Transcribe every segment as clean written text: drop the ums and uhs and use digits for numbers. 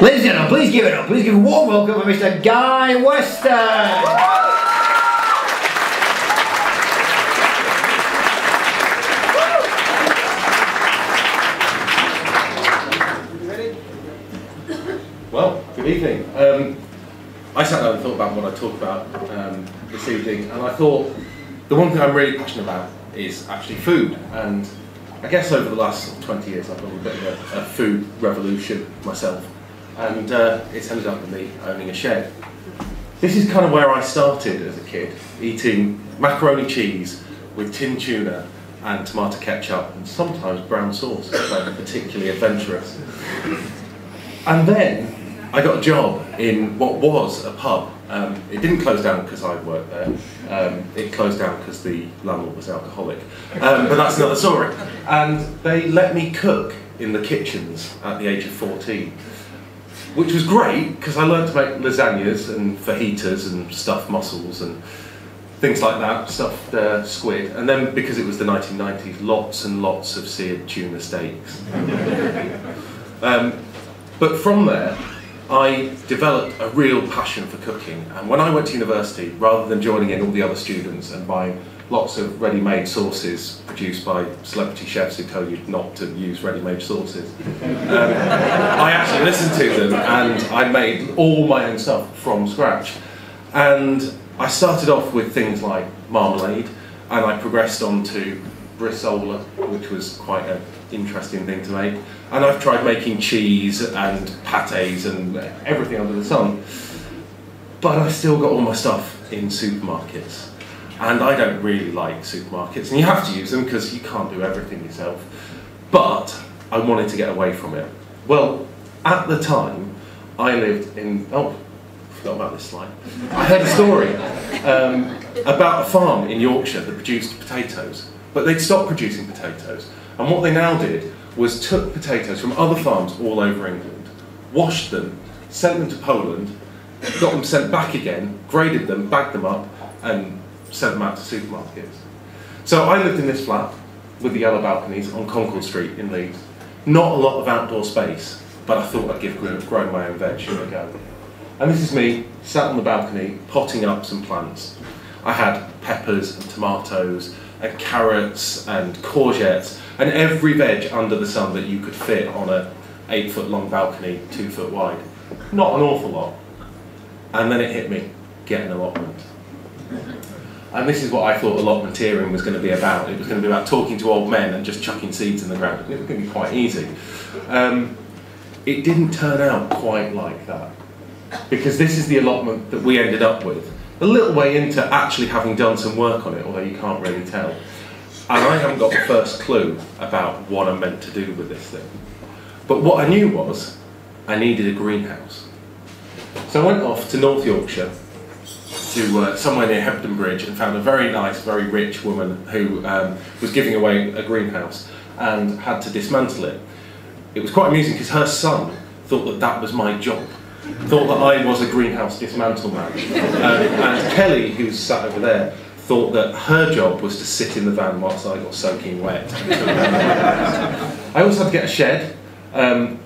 Ladies and gentlemen, please give it up. Please give a warm welcome to Mr. Guy Weston. Well, good evening. I sat down and thought about what I talked about this evening, and I thought the one thing I'm really passionate about is actually food. And I guess over the last 20 years I've got a bit of a food revolution myself, and it's ended up with me owning a shed. This is kind of where I started as a kid, eating macaroni cheese with tin tuna and tomato ketchup and sometimes brown sauce, if I'm particularly adventurous. And then I got a job in what was a pub. It didn't close down because I worked there. It closed down because the landlord was alcoholic. But that's another story. And they let me cook in the kitchens at the age of 14. Which was great because I learned to make lasagnas and fajitas and stuffed mussels and things like that, stuffed squid. And then because it was the 1990s, lots and lots of seared tuna steaks. But from there, I developed a real passion for cooking, and when I went to university, rather than joining in all the other students and buying lots of ready-made sauces produced by celebrity chefs who tell you not to use ready-made sauces, I actually listened to them and I made all my own stuff from scratch. And I started off with things like marmalade, and I progressed on to bresaola, which was quite an interesting thing to make. And I've tried making cheese and pâtés and everything under the sun. But I still got all my stuff in supermarkets. And I don't really like supermarkets. And you have to use them because you can't do everything yourself. But I wanted to get away from it. Well, at the time, I lived in... Oh, I forgot about this slide. I heard a story about a farm in Yorkshire that produced potatoes. But they'd stopped producing potatoes. And what they now did was took potatoes from other farms all over England, washed them, sent them to Poland, got them sent back again, graded them, bagged them up, and sent them out to supermarkets. So I lived in this flat with the yellow balconies on Concord Street in Leeds. Not a lot of outdoor space, but I thought I'd give growing my own veg a go. And this is me, sat on the balcony, potting up some plants. I had peppers and tomatoes, and carrots and courgettes, and every veg under the sun that you could fit on a 8-foot long balcony, 2 foot wide. Not an awful lot. And then it hit me, get an allotment. And this is what I thought allotmenteering was going to be about. It was going to be about talking to old men and just chucking seeds in the ground. And it was going to be quite easy. It didn't turn out quite like that. Because this is the allotment that we ended up with. A little way into actually having done some work on it, although you can't really tell. And I haven't got the first clue about what I'm meant to do with this thing. But what I knew was, I needed a greenhouse. So I went off to North Yorkshire, to somewhere near Hebden Bridge, and found a very nice, very rich woman who was giving away a greenhouse and had to dismantle it. It was quite amusing because her son thought that that was my job. Thought that I was a greenhouse dismantle man. And Kelly, who's sat over there, thought that her job was to sit in the van whilst I got soaking wet. I also had to get a shed,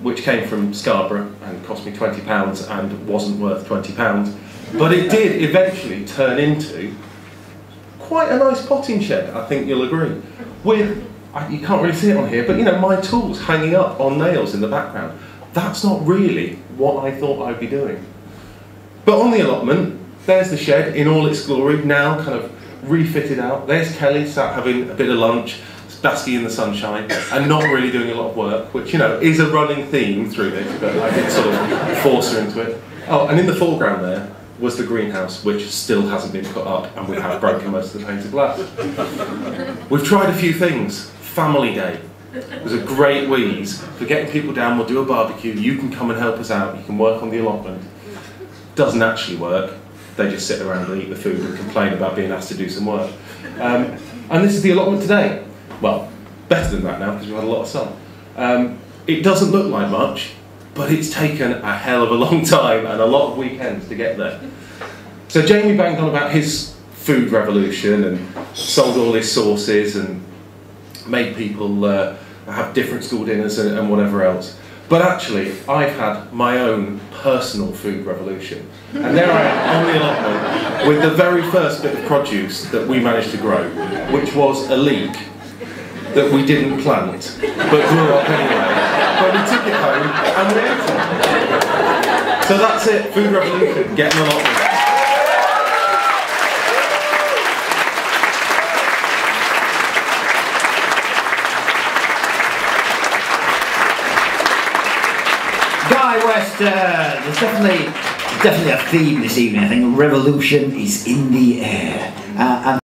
which came from Scarborough and cost me £20 and wasn't worth £20. But it did eventually turn into quite a nice potting shed, I think you'll agree. With, you can't really see it on here, but you know, my tools hanging up on nails in the background. That's not really what I thought I'd be doing. But on the allotment, there's the shed in all its glory, now kind of refitted out. There's Kelly sat having a bit of lunch, basking in the sunshine, and not really doing a lot of work, which, you know, is a running theme through this, but I did sort of force her into it. Oh, and in the foreground there was the greenhouse, which still hasn't been put up, and we have broken most of the painted glass. We've tried a few things. Family Day. It was a great wheeze for getting people down. We'll do a barbecue, you can come and help us out, you can work on the allotment. Doesn't actually work. They just sit around and eat the food and complain about being asked to do some work. And this is the allotment today. Well, better than that now because we've had a lot of sun. It doesn't look like much, but it's taken a hell of a long time and a lot of weekends to get there. So Jamie banged on about his food revolution and sold all his sauces and made people have different school dinners and whatever else. But actually, I've had my own personal food revolution. And there I am on the allotment with the very first bit of produce that we managed to grow, which was a leek that we didn't plant, but grew up anyway. But we took it home and we ate it. So that's it, food revolution, getting an allotment. Weston, there's definitely a theme this evening. I think revolution is in the air.